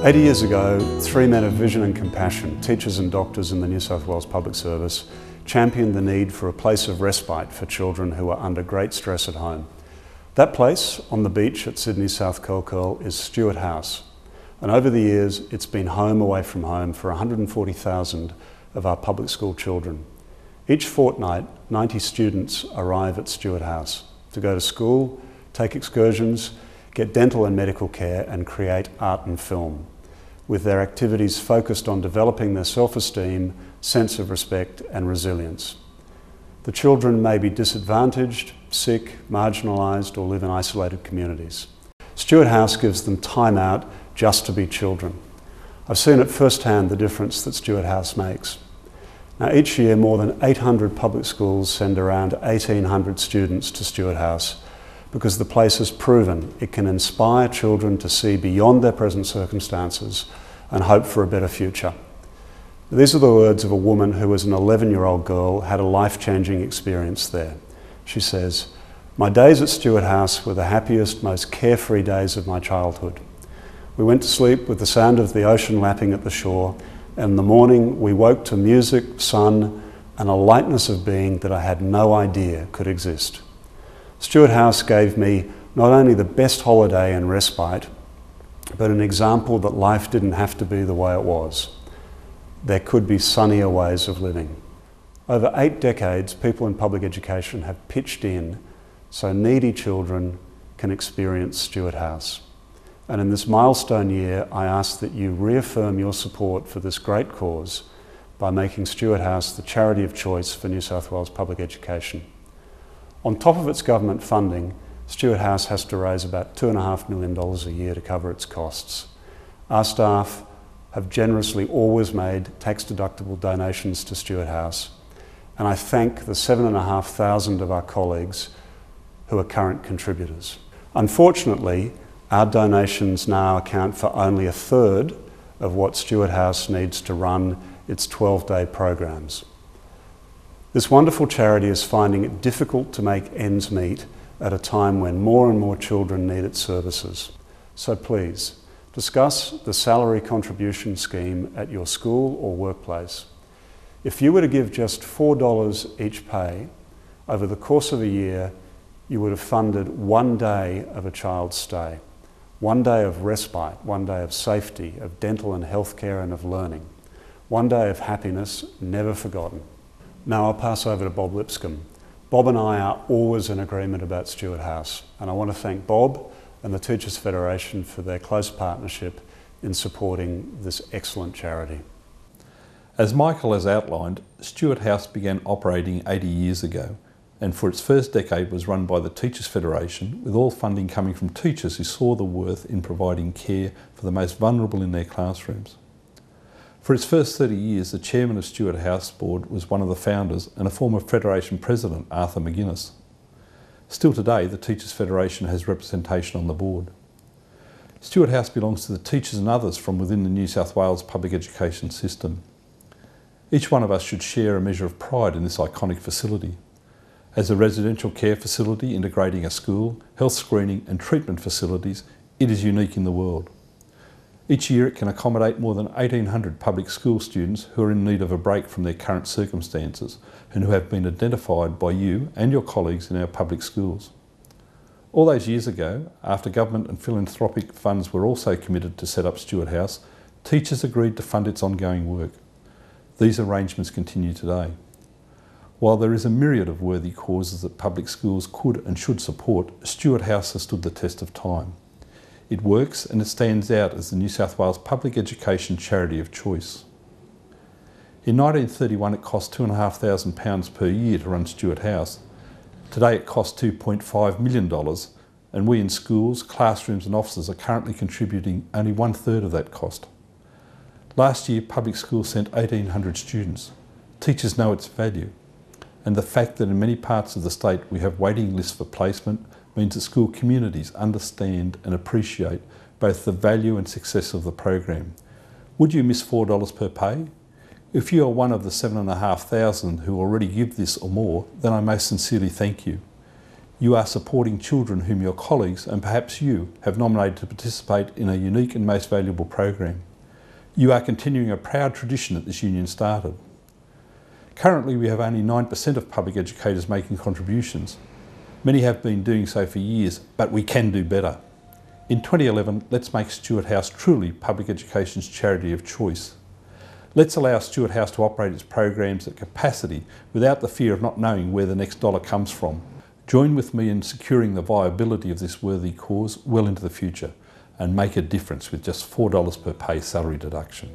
80 years ago, three men of vision and compassion, teachers and doctors in the New South Wales Public Service, championed the need for a place of respite for children who are under great stress at home. That place, on the beach at Sydney's South Curl, is Stewart House. And over the years, it's been home away from home for 140,000 of our public school children. Each fortnight, 90 students arrive at Stewart House to go to school, take excursions, get dental and medical care, and create art and film, with their activities focused on developing their self-esteem, sense of respect and resilience. The children may be disadvantaged, sick, marginalised, or live in isolated communities. Stewart House gives them time out just to be children. I've seen at firsthand the difference that Stewart House makes. Now, each year more than 800 public schools send around 1,800 students to Stewart House because the place has proven it can inspire children to see beyond their present circumstances and hope for a better future. These are the words of a woman who, as an 11-year-old girl, had a life-changing experience there. She says, "My days at Stewart House were the happiest, most carefree days of my childhood. We went to sleep with the sound of the ocean lapping at the shore, and in the morning we woke to music, sun, and a lightness of being that I had no idea could exist. Stewart House gave me not only the best holiday and respite, but an example that life didn't have to be the way it was. There could be sunnier ways of living." Over 8 decades, people in public education have pitched in so needy children can experience Stewart House. And in this milestone year, I ask that you reaffirm your support for this great cause by making Stewart House the charity of choice for New South Wales public education. On top of its government funding, Stewart House has to raise about $2.5 million a year to cover its costs. Our staff have generously always made tax-deductible donations to Stewart House, and I thank the 7,500 of our colleagues who are current contributors. Unfortunately, our donations now account for only a third of what Stewart House needs to run its 12-day programs. This wonderful charity is finding it difficult to make ends meet at a time when more and more children need its services. So please, discuss the salary contribution scheme at your school or workplace. If you were to give just $4 each pay, over the course of a year, you would have funded 1 day of a child's stay. 1 day of respite, 1 day of safety, of dental and healthcare and of learning. 1 day of happiness never forgotten. Now I'll pass over to Bob Lipscomb. Bob and I are always in agreement about Stewart House, and I want to thank Bob and the Teachers Federation for their close partnership in supporting this excellent charity. As Michael has outlined, Stewart House began operating 80 years ago, and for its first decade was run by the Teachers Federation, with all funding coming from teachers who saw the worth in providing care for the most vulnerable in their classrooms. For its first 30 years, the chairman of Stewart House Board was one of the founders and a former Federation president, Arthur McGuinness. Still today, the Teachers Federation has representation on the board. Stewart House belongs to the teachers and others from within the New South Wales public education system. Each one of us should share a measure of pride in this iconic facility. As a residential care facility integrating a school, health screening and treatment facilities, it is unique in the world. Each year it can accommodate more than 1,800 public school students who are in need of a break from their current circumstances and who have been identified by you and your colleagues in our public schools. All those years ago, after government and philanthropic funds were also committed to set up Stewart House, teachers agreed to fund its ongoing work. These arrangements continue today. While there is a myriad of worthy causes that public schools could and should support, Stewart House has stood the test of time. It works and it stands out as the New South Wales public education charity of choice. In 1931 it cost £2,500 per year to run Stewart House. Today it costs $2.5 million, and we in schools, classrooms and offices are currently contributing only 1/3 of that cost. Last year public schools sent 1,800 students. Teachers know its value, and the fact that in many parts of the state we have waiting lists for placement means that school communities understand and appreciate both the value and success of the program. Would you miss $4 per pay? If you are one of the 7,500 who already give this or more, then I most sincerely thank you. You are supporting children whom your colleagues and perhaps you have nominated to participate in a unique and most valuable program. You are continuing a proud tradition that this union started. Currently we have only 9% of public educators making contributions. Many have been doing so for years, but we can do better. In 2011, let's make Stewart House truly public education's charity of choice. Let's allow Stewart House to operate its programs at capacity without the fear of not knowing where the next dollar comes from. Join with me in securing the viability of this worthy cause well into the future and make a difference with just $4 per pay salary deduction.